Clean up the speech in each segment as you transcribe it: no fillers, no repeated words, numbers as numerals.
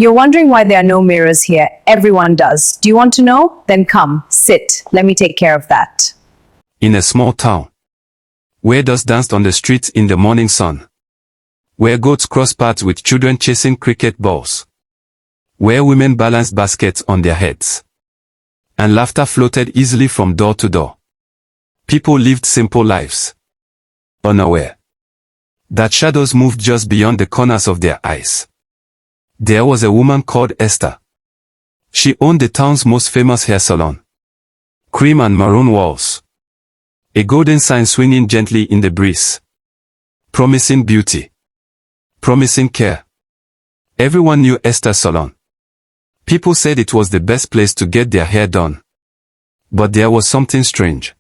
You're wondering why there are no mirrors here. Everyone does. Do you want to know? Then come, sit. Let me take care of that. In a small town, where dogs danced on the streets in the morning sun, where goats crossed paths with children chasing cricket balls, where women balanced baskets on their heads, and laughter floated easily from door to door. People lived simple lives, unaware that shadows moved just beyond the corners of their eyes. There was a woman called Esther. She owned the town's most famous hair salon. Cream and maroon walls, a golden sign swinging gently in the breeze, promising beauty, promising care. Everyone knew Esther's salon. People said it was the best place to get their hair done. But there was something strange.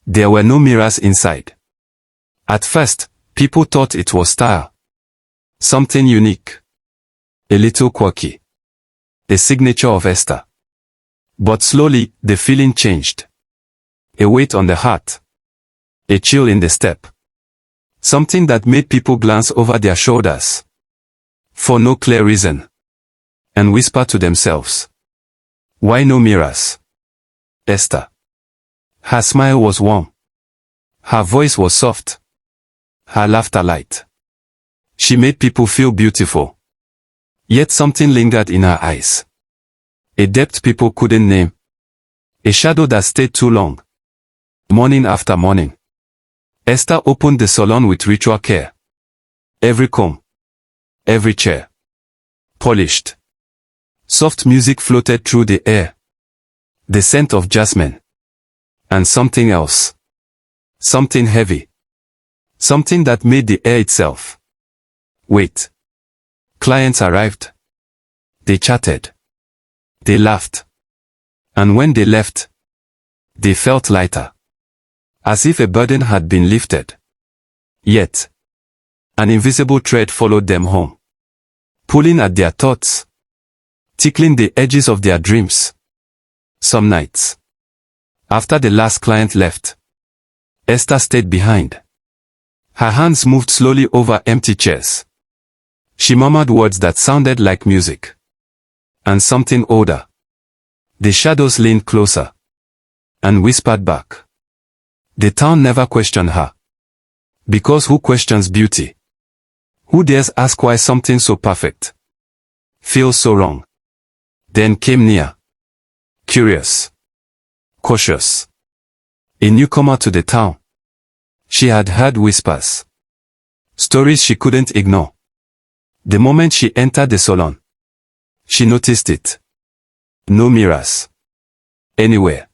There were no mirrors inside. At first, people thought it was style, something unique, a little quirky, a signature of Esther. But slowly, the feeling changed. A weight on the heart, a chill in the step, something that made people glance over their shoulders for no clear reason, and whisper to themselves, "Why no mirrors?" Esther. Her smile was warm. Her voice was soft. Her laughter light. She made people feel beautiful. Yet something lingered in her eyes. A depth people couldn't name. A shadow that stayed too long. Morning after morning, Esther opened the salon with ritual care. Every comb, every chair, polished. Soft music floated through the air. The scent of jasmine. And something else. Something heavy. Something that made the air itself wait. Clients arrived. They chatted. They laughed. And when they left, they felt lighter. As if a burden had been lifted. Yet, an invisible thread followed them home, pulling at their thoughts, tickling the edges of their dreams. Some nights, after the last client left, Esther stayed behind. Her hands moved slowly over empty chairs. She murmured words that sounded like music. And something older. The shadows leaned closer and whispered back. The town never questioned her. Because who questions beauty? Who dares ask why something so perfect feels so wrong? Then came Nia. Curious. Cautious. A newcomer to the town. She had heard whispers. Stories she couldn't ignore. The moment she entered the salon, she noticed it. No mirrors. Anywhere.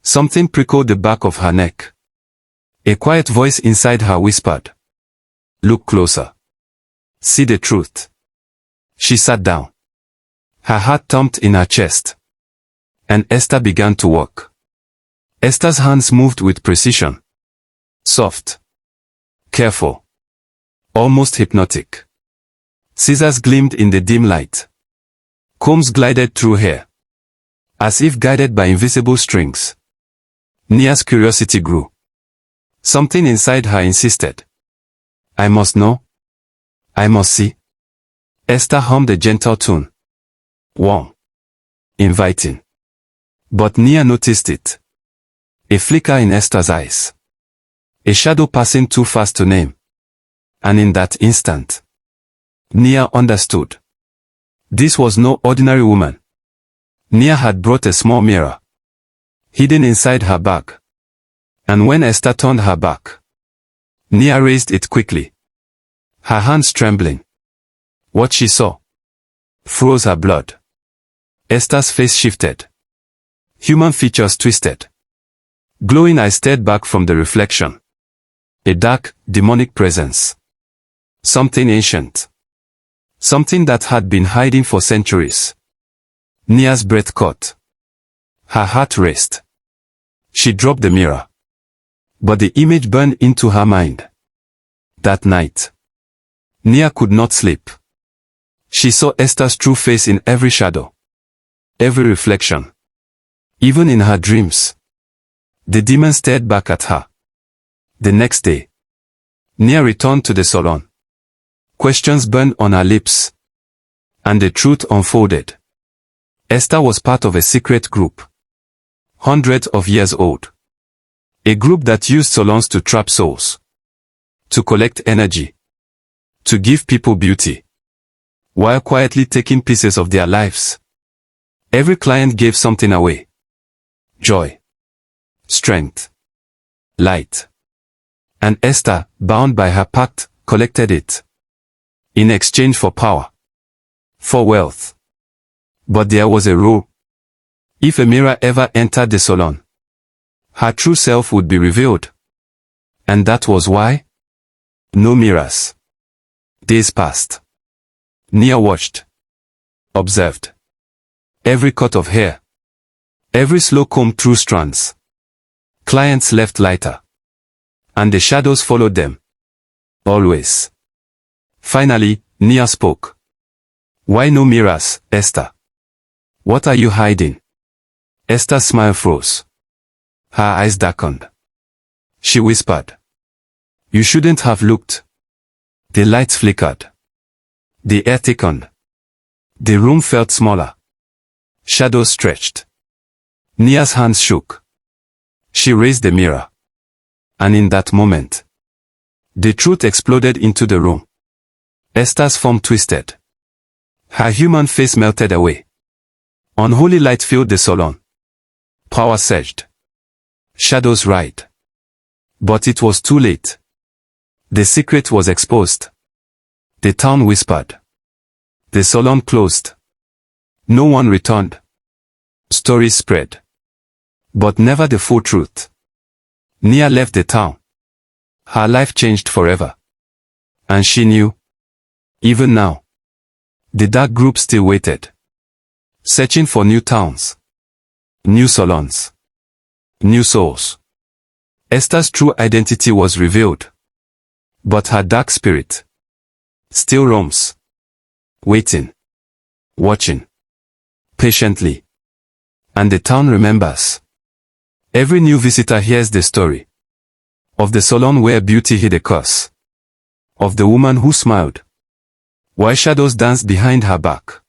Something prickled the back of her neck. A quiet voice inside her whispered, "Look closer. See the truth." She sat down. Her heart thumped in her chest. And Esther began to work. Esther's hands moved with precision. Soft. Careful. Almost hypnotic. Scissors gleamed in the dim light. Combs glided through hair, as if guided by invisible strings. Nia's curiosity grew. Something inside her insisted. "I must know. I must see." Esther hummed a gentle tune. Warm. Inviting. But Nia noticed it. A flicker in Esther's eyes. A shadow passing too fast to name. And in that instant, Nia understood. This was no ordinary woman. Nia had brought a small mirror, hidden inside her bag. And when Esther turned her back, Nia raised it quickly, her hands trembling. What she saw froze her blood. Esther's face shifted. Human features twisted. Glowing eyes stared back from the reflection. A dark, demonic presence. Something ancient. Something that had been hiding for centuries. Nia's breath caught. Her heart raced. She dropped the mirror. But the image burned into her mind. That night, Nia could not sleep. She saw Esther's true face in every shadow. Every reflection. Even in her dreams. The demon stared back at her. The next day, Nia returned to the salon. Questions burned on her lips. And the truth unfolded. Esther was part of a secret group. Hundreds of years old. A group that used salons to trap souls. To collect energy. To give people beauty. While quietly taking pieces of their lives. Every client gave something away. Joy. Strength. Light. And Esther, bound by her pact, collected it. In exchange for power. For wealth. But there was a rule. If a mirror ever entered the salon, her true self would be revealed. And that was why? No mirrors. Days passed. Nia watched. Observed. Every cut of hair. Every slow comb through strands. Clients left lighter. And the shadows followed them. Always. Finally, Nia spoke. Why no mirrors, Esther? What are you hiding? Esther's smile froze. Her eyes darkened. She whispered. You shouldn't have looked. The lights flickered. The air thickened. The room felt smaller. Shadows stretched. Nia's hands shook. She raised the mirror. And in that moment, the truth exploded into the room. Esther's form twisted. Her human face melted away. Unholy light filled the salon. Power surged. Shadows writhed. But it was too late. The secret was exposed. The town whispered. The salon closed. No one returned. Stories spread. But never the full truth. Nia left the town. Her life changed forever. And she knew. Even now. The dark group still waited. Searching for new towns. New salons. New souls. Esther's true identity was revealed. But her dark spirit still roams. Waiting. Watching. Patiently. And the town remembers. Every new visitor hears the story. Of the salon where beauty hid a curse. Of the woman who smiled. While shadows danced behind her back.